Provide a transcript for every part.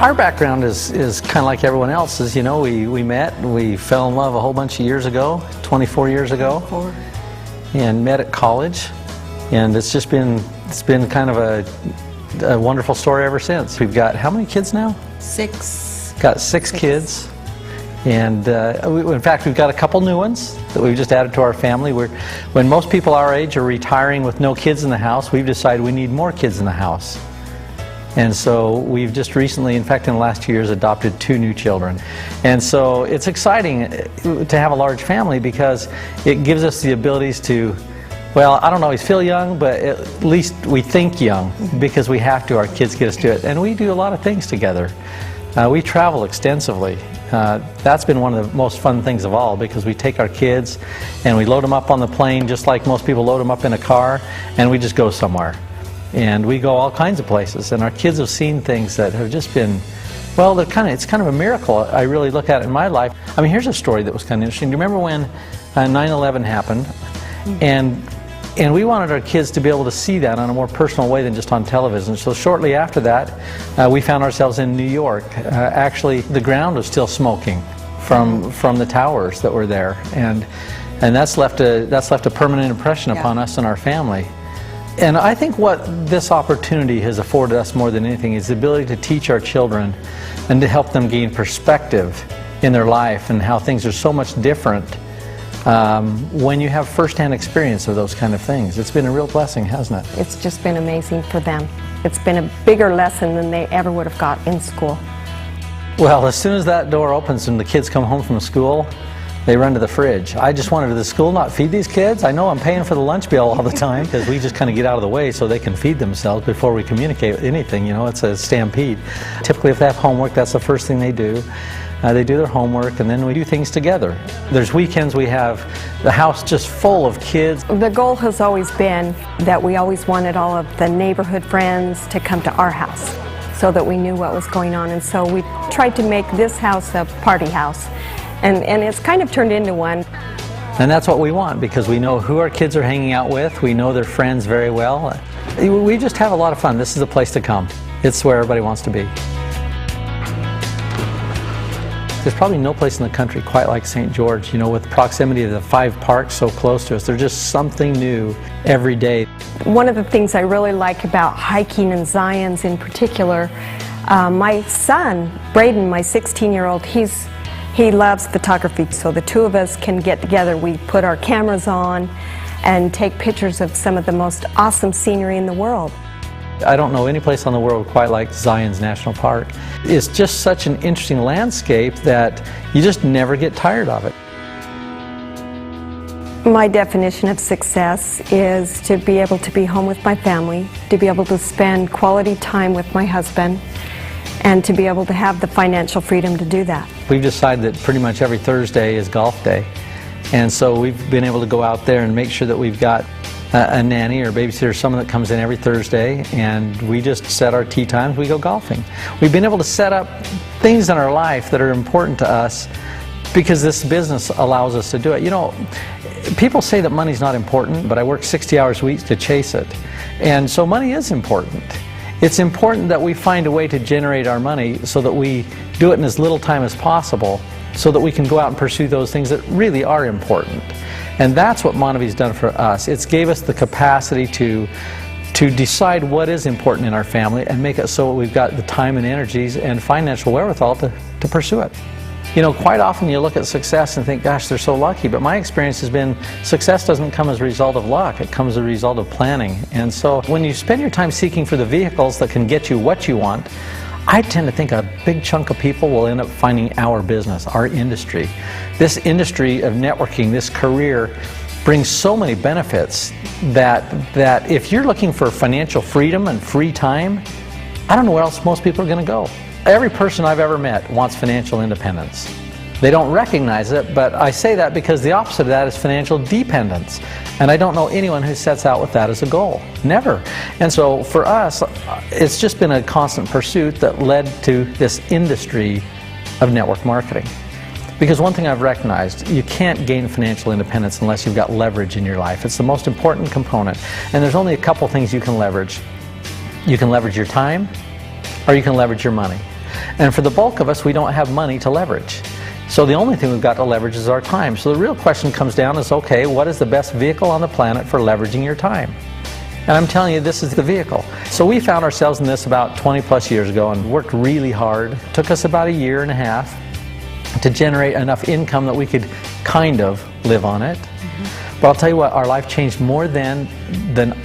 Our background is kind of like everyone else's. You know, we met, we fell in love a whole bunch of years ago, 24 years ago, and met at college. And it's been kind of a wonderful story ever since. We've got how many kids now? 6. Got 6 kids. And in fact, we've got a couple new ones that we've just added to our family. When most people our age are retiring with no kids in the house, we've decided we need more kids in the house. And so we've just recently, in fact in the last 2 years, adopted 2 new children. And so it's exciting to have a large family because it gives us the abilities to, well, I don't always feel young, but at least we think young because we have to. Our kids get us to it. And we do a lot of things together. We travel extensively. That's been one of the most fun things of all because we take our kids and we load them up on the plane just like most people load them up in a car, and we just go somewhere. And we go all kinds of places, and our kids have seen things that have just been, well, it's kind of a miracle. I really look at it in my life. I mean, here's a story that was kind of interesting. Do you remember when 9/11 happened? And we wanted our kids to be able to see that on a more personal way than just on television. So shortly after that, we found ourselves in New York. Actually, the ground was still smoking from the towers that were there, and that's left a permanent impression upon us and our family. And I think what this opportunity has afforded us more than anything is the ability to teach our children and to help them gain perspective in their life and how things are so much different when you have first-hand experience of those kind of things. It's been a real blessing, hasn't it? It's just been amazing for them. It's been a bigger lesson than they ever would have got in school. Well, as soon as that door opens and the kids come home from school, they run to the fridge. I just wanted the school not feed these kids. I know I'm paying for the lunch bill all the time because we just kind of get out of the way so they can feed themselves before we communicate anything. You know, it's a stampede. Typically, if they have homework, that's the first thing they do. They do their homework, and then we do things together. There's weekends we have the house just full of kids. The goal has always been that we always wanted all of the neighborhood friends to come to our house so that we knew what was going on. And so we tried to make this house a party house. And it's kind of turned into one. And that's what we want because we know who our kids are hanging out with. We know their friends very well. We just have a lot of fun. This is a place to come. It's where everybody wants to be. There's probably no place in the country quite like St. George, you know, with proximity to the 5 parks so close to us. There's just something new every day. One of the things I really like about hiking in Zion's in particular, my son, Braden, my 16-year-old, he loves photography, so the 2 of us can get together. We put our cameras on and take pictures of some of the most awesome scenery in the world. I don't know any place on the world quite like Zion's National Park. It's just such an interesting landscape that you just never get tired of it. My definition of success is to be able to be home with my family, to be able to spend quality time with my husband, and to be able to have the financial freedom to do that. We've decided that pretty much every Thursday is golf day. And so we've been able to go out there and make sure that we've got a nanny or babysitter, someone that comes in every Thursday, and we just set our tee times, we go golfing. We've been able to set up things in our life that are important to us because this business allows us to do it. You know, people say that money's not important, but I work 60 hours a week to chase it. And so money is important. It's important that we find a way to generate our money so that we do it in as little time as possible so that we can go out and pursue those things that really are important. And that's what Montevi's done for us. It's gave us the capacity to decide what is important in our family and make it so we've got the time and energies and financial wherewithal to pursue it. You know, quite often you look at success and think, gosh, they're so lucky. But my experience has been success doesn't come as a result of luck. It comes as a result of planning. And so when you spend your time seeking for the vehicles that can get you what you want, I tend to think a big chunk of people will end up finding our business, our industry. This industry of networking, this career, brings so many benefits that if you're looking for financial freedom and free time, I don't know where else most people are going to go. Every person I've ever met wants financial independence. They don't recognize it, but I say that because the opposite of that is financial dependence. And I don't know anyone who sets out with that as a goal. Never. And so for us, it's just been a constant pursuit that led to this industry of network marketing. Because one thing I've recognized, you can't gain financial independence unless you've got leverage in your life. It's the most important component. And there's only a couple things you can leverage. You can leverage your time, or you can leverage your money. And for the bulk of us, we don't have money to leverage. So the only thing we've got to leverage is our time. So the real question comes down is, okay, what is the best vehicle on the planet for leveraging your time? And I'm telling you, this is the vehicle. So we found ourselves in this about 20 plus years ago and worked really hard. It took us about a year and a half to generate enough income that we could kind of live on it. But I'll tell you what, our life changed more than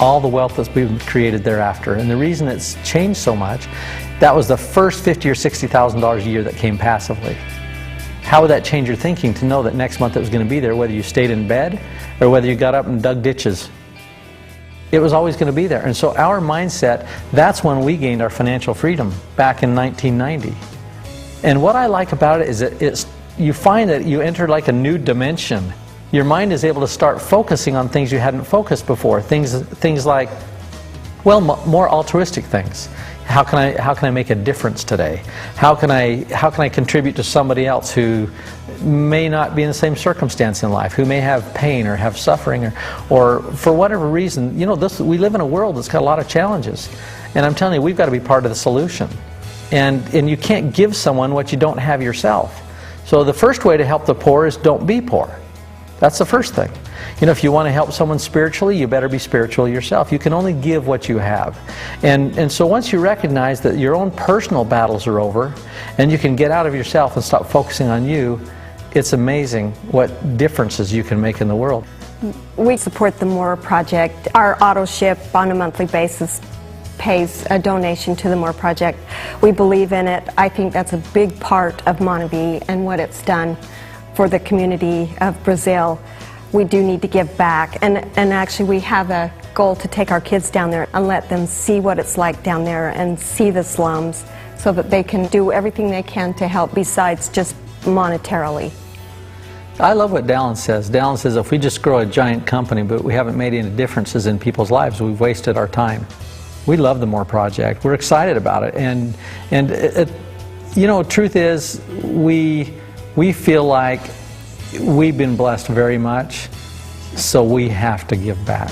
all the wealth that's been created thereafter. And the reason it's changed so much, that was the first $50,000 or $60,000 a year that came passively. How would that change your thinking to know that next month it was going to be there, whether you stayed in bed or whether you got up and dug ditches? It was always going to be there. And so our mindset, that's when we gained our financial freedom back in 1990. And what I like about it is that you find that you enter like a new dimension. Your mind is able to start focusing on things you hadn't focused before. Things like, well, more altruistic things. How can I make a difference today? How can I contribute to somebody else who may not be in the same circumstance in life, who may have pain or have suffering or for whatever reason? You know, we live in a world that's got a lot of challenges. And I'm telling you, we've got to be part of the solution. And you can't give someone what you don't have yourself. So the first way to help the poor is don't be poor. That's the first thing. You know, if you want to help someone spiritually, you better be spiritual yourself. You can only give what you have. And so once you recognize that your own personal battles are over and you can get out of yourself and stop focusing on you, it's amazing what differences you can make in the world. We support the More Project. Our auto ship on a monthly basis pays a donation to the More Project. We believe in it. I think that's a big part of Monavie and what it's done for the community of Brazil. We do need to give back, and actually we have a goal to take our kids down there and let them see what it's like down there and see the slums so that they can do everything they can to help besides just monetarily. I love what Dallin says. Dallin says if we just grow a giant company but we haven't made any differences in people's lives, we've wasted our time. We love the More Project. We're excited about it, and you know, truth is we feel like we've been blessed very much, so we have to give back.